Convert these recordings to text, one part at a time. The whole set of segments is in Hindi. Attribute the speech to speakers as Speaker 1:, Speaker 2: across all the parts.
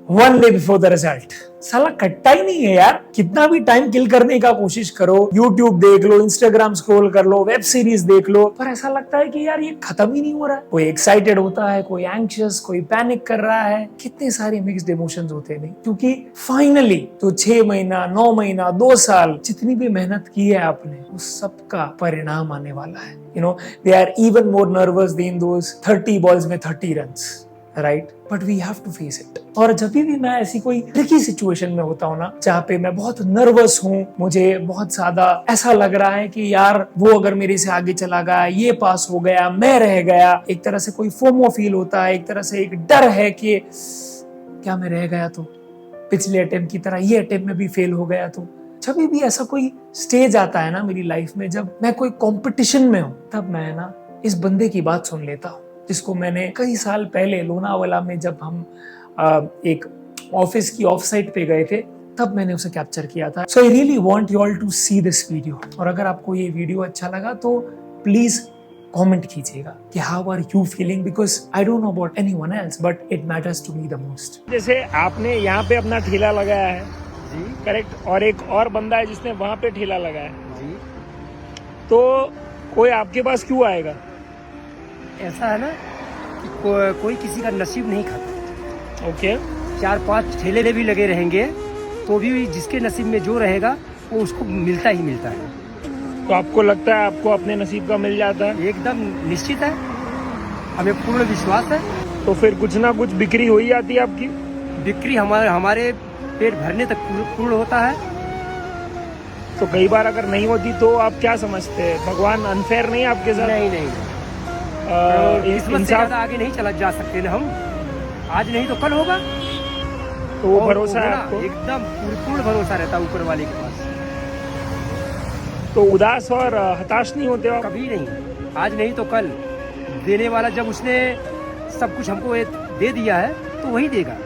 Speaker 1: 1 day before the result। साला कटता ही नहीं है यार, कितना भी टाइम किल करने का कोशिश करो, YouTube देख लो, Instagram स्क्रॉल कर लो, वेब सीरीज देख लो, पर ऐसा लगता है कि यार ये खत्म ही नहीं हो रहा है। कोई एक्साइटेड होता है, कोई एंग्शियस, कोई पैनिक कर रहा है, कितने सारे मिक्स्ड इमोशंस होते हैं। नहीं, क्योंकि फाइनली तो 6 महीना, 9 महीना, 2 साल जितनी भी मेहनत की है आपने, उस सबका परिणाम आने वाला है। They are even more nervous than those 30 balls में 30 runs, right? But we have to face it। और जब भी मैं ऐसी कोई ट्रिकी सिचुएशन में होता हूँ ना, जहाँ पे मैं बहुत नर्वस हूँ, मुझे बहुत ज्यादा ऐसा लग रहा है कि यार वो अगर मेरे से आगे चला गया, ये पास हो गया, मैं रह गया, एक तरह से कोई फोमो फील होता है, एक तरह से एक डर है कि क्या मैं रह गया तो पिछले अटेम्प्ट की तरह ये अटेम्प्ट में भी फेल हो गया तो। जब भी ऐसा कोई स्टेज आता है ना मेरी लाइफ में, जब मैं कोई कंपटीशन में हूँ, तब मैं ना इस बंदे की बात सुन लेता हूँ, जिसको मैंने कई साल पहले लोनावाला में, जब हम एक ऑफिस की ऑफ साइट पे गए थे, तब मैंने उसे कैप्चर किया था। So I really want you all to see this video. और अगर आपको ये वीडियो अच्छा लगा तो प्लीज कमेंट कीजिएगा कि how are you feeling, because I don't know about anyone else, but it matters to me the most. जैसे आपने यहाँ पे अपना ठेला लगाया है
Speaker 2: जी,
Speaker 1: करेक्ट, और एक और बंदा है जिसने वहां पे ठेला लगाया है,
Speaker 2: जी।
Speaker 1: तो कोई आपके पास क्यों आएगा?
Speaker 2: ऐसा है ना कि कोई किसी का नसीब नहीं खाता।
Speaker 1: ओके
Speaker 2: 4-5 ठेले भी लगे रहेंगे तो भी जिसके नसीब में जो रहेगा वो उसको मिलता ही मिलता है।
Speaker 1: तो आपको लगता है आपको अपने नसीब का मिल जाता है?
Speaker 2: एकदम निश्चित है, हमें पूर्ण विश्वास है।
Speaker 1: तो फिर कुछ ना कुछ बिक्री हो ही जाती है आपकी?
Speaker 2: बिक्री हमारे पेट भरने तक पूर्ण होता है।
Speaker 1: तो कई बार अगर नहीं होती तो आप क्या समझते हैं, भगवान अनफेयर नहीं आपके साथ?
Speaker 2: नहीं, किस्मत से ज़्यादा आगे नहीं चला जा सकते ना हम। आज नहीं तो कल होगा।
Speaker 1: तो वो भरोसा है आपको?
Speaker 2: एकदम पूर्ण भरोसा रहता है ऊपर वाले के पास।
Speaker 1: तो उदास और हताश नहीं होते आप?
Speaker 2: कभी नहीं। आज नहीं तो कल देने वाला जब उसने सब कुछ हमको दे दिया है तो वही देगा।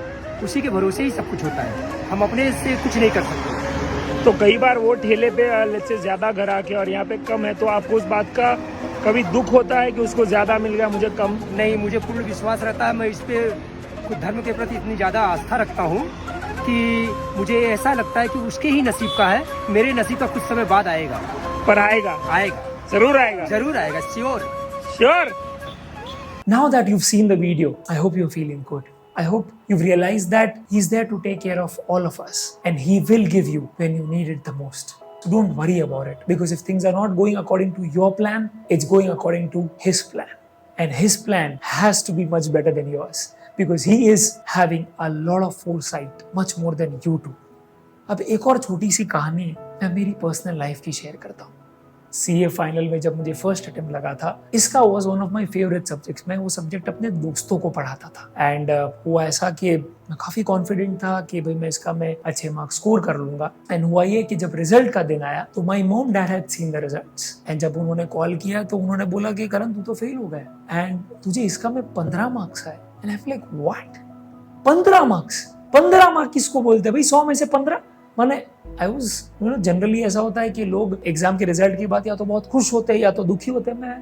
Speaker 2: उसी के भरोसे ही सब कुछ होता है, हम अपने से कुछ नहीं कर सकते।
Speaker 1: तो कई बार वो ठेले पे से ज्यादा घर आके और यहाँ पे कम है, तो आपको उस बात का कभी दुख होता है कि उसको ज्यादा मिल गया, मुझे कम?
Speaker 2: नहीं, मुझे पूर्ण विश्वास रहता है। मैं इस पे खुद धर्म के प्रति इतनी ज़्यादा आस्था रखता हूँ कि मुझे ऐसा लगता है कि उसके ही नसीब का है, मेरे नसीब का कुछ समय बाद आएगा।
Speaker 1: पर आएगा, जरूर आएगा,
Speaker 2: जरूर आएगा,
Speaker 1: sure. Now that you've seen the video, I hope you're feeling good. I hope you've realized that he's there to take care of all of us, and he will give you when you need it the most. So don't worry about it, because if things are not going according to your plan, it's going according to his plan. And his plan has to be much better than yours, because he is having a lot of foresight, much more than you do. अब एक और छोटी सी कहानी मैं मेरी पर्सनल लाइफ की शेयर करता हूँ। CA फाइनल में जब मुझे फर्स्ट अटेम्प्ट लगा था, इसका was one of my favourite subjects. मैं वो सब्जेक्ट अपने दोस्तों को पढ़ाता था, एंड हुआ ऐसा कि मैं काफी कॉन्फिडेंट था कि भाई मैं अच्छे मार्क्स स्कोर कर लूंगा। एंड हुआ ये कि जब रिजल्ट का दिन आया तो my mom dad had seen the results, and जब उन्होंने कॉल किया तो उन्होंने बोला कि करण तू तो फेल हो गया, एंड तुझे इसका में 15 मार्क्स आए। And I feel like what, 15 marks? 15 marks किसको बोलते हैं भाई, 100 में से 15? माने आई वाज जनरली ऐसा होता है कि लोग एग्जाम के रिजल्ट की बात या तो बहुत खुश होते हैं या तो दुखी होते हैं। मैं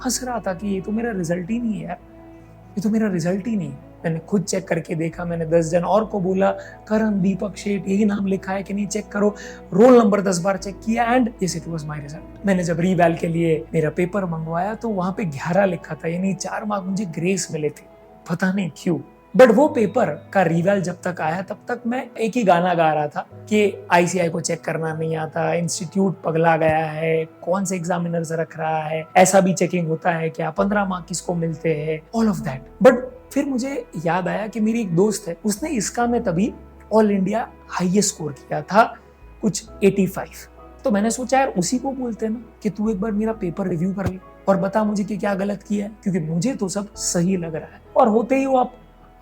Speaker 1: हंस रहा था कि ये तो मेरा रिजल्ट ही नहीं है, ये तो मेरा रिजल्ट ही नहीं। मैंने खुद चेक करके देखा, मैंने 10 जन और को बोला करण दीपक शेठ यही नाम लिखा है कि नहीं, चेक करो। रोल नंबर 10 बार चेक किया, and yes it was my result. मैंने जब रीवैल के लिए मेरा पेपर मंगवाया तो वहां पे 11 लिखा था, यानी 4 मार्क मुझे ग्रेस मिले थे, पता नहीं क्यों। बट वो पेपर का रिवैल जब तक आया तब तक मैं एक ही गाना गा रहा था कि ICI को चेक करना नहीं आता, इंस्टीट्यूट पगला गया है, कौन से एग्जामिनर्स रख रहा है, ऐसा भी चेकिंग होता है क्या, 15 मार्क किसको मिलते हैं, ऑल ऑफ दैट। बट फिर मुझे याद आया कि मेरी एक दोस्त है, उसने इसका में तभी ऑल इंडिया हाईएस्ट स्कोर किया था, कुछ 85। तो मैंने सोचा यार उसी को बोलते हैं ना कि तू एक बार मेरा पेपर रिव्यू कर ले और बता मुझे कि क्या गलत किया है, क्योंकि मुझे तो सब सही लग रहा है। और होते ही वो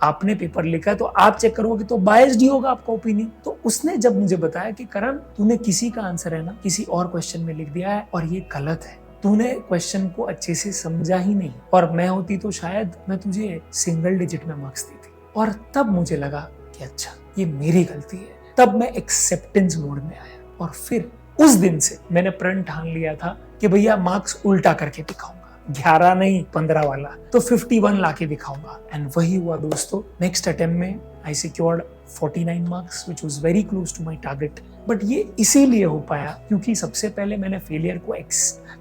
Speaker 1: आपने पेपर लिखा है तो आप चेक करोगे तो बायस्ड ही होगा आपका ओपिनियन। तो उसने जब मुझे बताया कि करण तूने किसी का आंसर है ना किसी और क्वेश्चन में लिख दिया है और ये गलत है, तूने क्वेश्चन को अच्छे से समझा ही नहीं, और मैं होती तो शायद मैं तुझे सिंगल डिजिट में मार्क्स देती। और तब मुझे लगा कि अच्छा ये मेरी गलती है। तब मैं एक्सेप्टेंस मोड में आया, और फिर उस दिन से मैंने प्रण ठान लिया था कि भैया मार्क्स उल्टा करके दिखाऊंगा, 11 नहीं 15 वाला तो 51 लाके दिखाऊंगा। एंड वही हुआ दोस्तों। नेक्स्ट अटेम्प्ट में आई secured 49 marks, which was very close to my target. But ये इसीलिए हो पाया क्योंकि सबसे पहले मैंने फेलियर को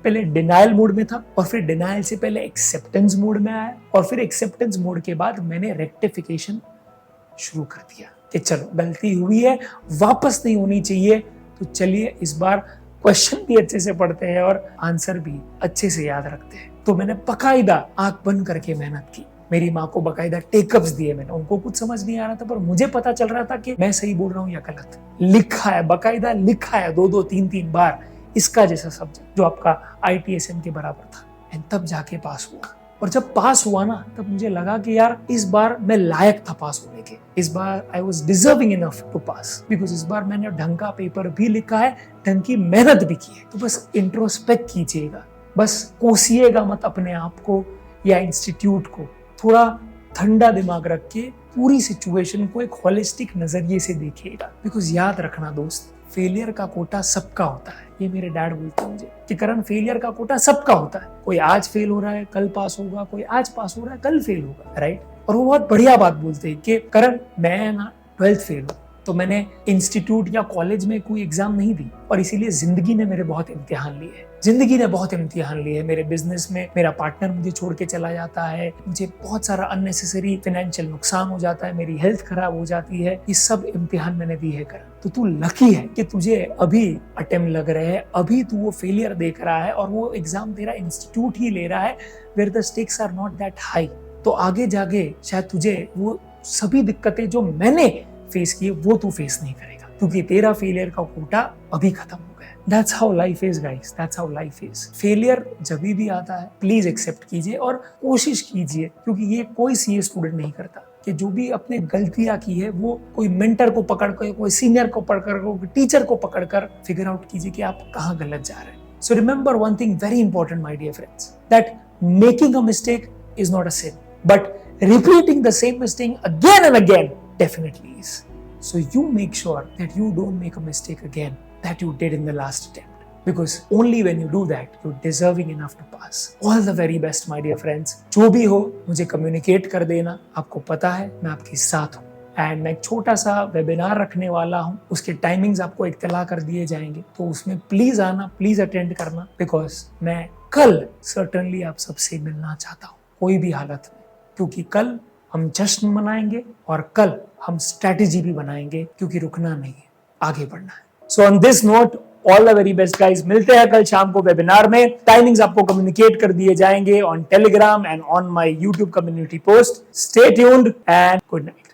Speaker 1: पहले डिनायल मोड में था, और फिर डिनायल से पहले एक्सेप्टेंस मोड में आया, और फिर एक्सेप्टेंस मोड के बाद मैंने रेक्टिफिकेशन शुरू कर दिया कि चलो गलती हुई है, वापस नहीं होनी चाहिए, तो चलिए इस बार क्वेश्चन भी अच्छे से पढ़ते हैं और आंसर भी अच्छे से याद रखते हैं। तो मैंने बकायदा आंख बंद करके मेहनत की। मेरी माँ को बकायदा टेकअप्स दिए मैंने, उनको कुछ समझ नहीं आ रहा था पर मुझे पता चल रहा था कि मैं सही बोल रहा हूँ या गलत। लिखा है, बकायदा लिखा है 2-2 3-3 बार इसका जैसा सब्जेक्ट जो आपका ITSM के बराबर था, एंड तब जाके पास हुआ। और जब पास हुआ ना, तब मुझे लगा कि यार इस बार मैं लायक था पास होने के, इस बार I was deserving enough to pass, because इस बार मैंने ढंग का पेपर भी लिखा है, ढंग की मेहनत भी की है। तो बस इंट्रोस्पेक्ट कीजिएगा, बस कोसिएगा मत अपने आप को या इंस्टीट्यूट को, थोड़ा ठंडा दिमाग रख के पूरी सिचुएशन को एक होलिस्टिक नजरिए से देखिएगा। बिकॉज याद रखना दोस्त, फेलियर का कोटा सबका होता है। ये मेरे डैड बोलते हैं मुझे कि करण, फेलियर का कोटा सबका होता है। कोई आज फेल हो रहा है कल पास होगा, कोई आज पास हो रहा है कल फेल होगा, राइट। और वो बहुत बढ़िया बात बोलते हैं कि करण, मैं ना 12th फेल हूँ, तो मैंने इंस्टीट्यूट या कॉलेज में कोई एग्जाम नहीं दी, और इसीलिए जिंदगी ने मेरे बहुत इम्तिहान लिए हैं। जिंदगी ने बहुत इम्तिहान लिए हैं। मेरे बिजनेस में मेरा पार्टनर मुझे छोड़ के चला जाता है, मुझे बहुत सारा अननेसेसरी फाइनेंशियल नुकसान हो जाता है, मेरी हेल्थ खराब हो जाती है। ये सब इम्तिहान मैंने दी है करण। तो तू लकी है कि तुझे अभी अटेम्प्ट लग रहे हैं, अभी तू वो फेलियर देख रहा है, और वो एग्जाम तेरा इंस्टीट्यूट ही ले रहा है where the stakes are not that high. तो आगे जाके शायद तुझे वो सभी दिक्कतें जो मैंने फेस किए वो तू फेस नहीं करेगा, क्योंकि तेरा फेलियर का कोटा अभी खत्म हो गया। That's how life is, guys. That's how life is. Failure जब भी आता है प्लीज एक्सेप्ट कीजिए और कोशिश कीजिए, क्योंकि ये कोई सीए स्टूडेंट नहीं करता कि जो भी अपने गलतियां की है वो कोई मेंटर को पकड़ कर, कोई सीनियर को पकड़ कर, कोई टीचर को पकड़ कर फिगर आउट कीजिए कि आप कहाँ गलत जा रहे हैं। So remember one thing very important my dear friends, that making a mistake is not a sin, but repeating the same mistake again and again definitely is. So you make sure that you don't make a mistake again that you did in the last attempt, because only when you do that you're deserving enough to pass. All the very best my dear friends. जो भी हो मुझे कम्युनिकेट कर देना, आपको पता है मैं आपके साथ हूँ। एंड मैं एक छोटा सा वेबिनार रखने वाला हूँ, उसके टाइमिंग्स आपको इत्तला कर दिए जाएंगे, तो उसमें प्लीज आना, प्लीज अटेंड करना, बिकॉज मैं कल सर्टनली आप सबसे मिलना चाहता हूँ कोई भी हालत में, क्योंकि कल हम जश्न मनाएंगे और कल हम स्ट्रेटेजी भी बनाएंगे, क्योंकि रुकना नहीं है, आगे बढ़ना है। So on this note, all the very best guys. मिलते हैं कल शाम को वेबिनार में। टाइमिंग्स आपको कम्युनिकेट कर दिए जाएंगे on Telegram and on my YouTube community post. Stay tuned and good night.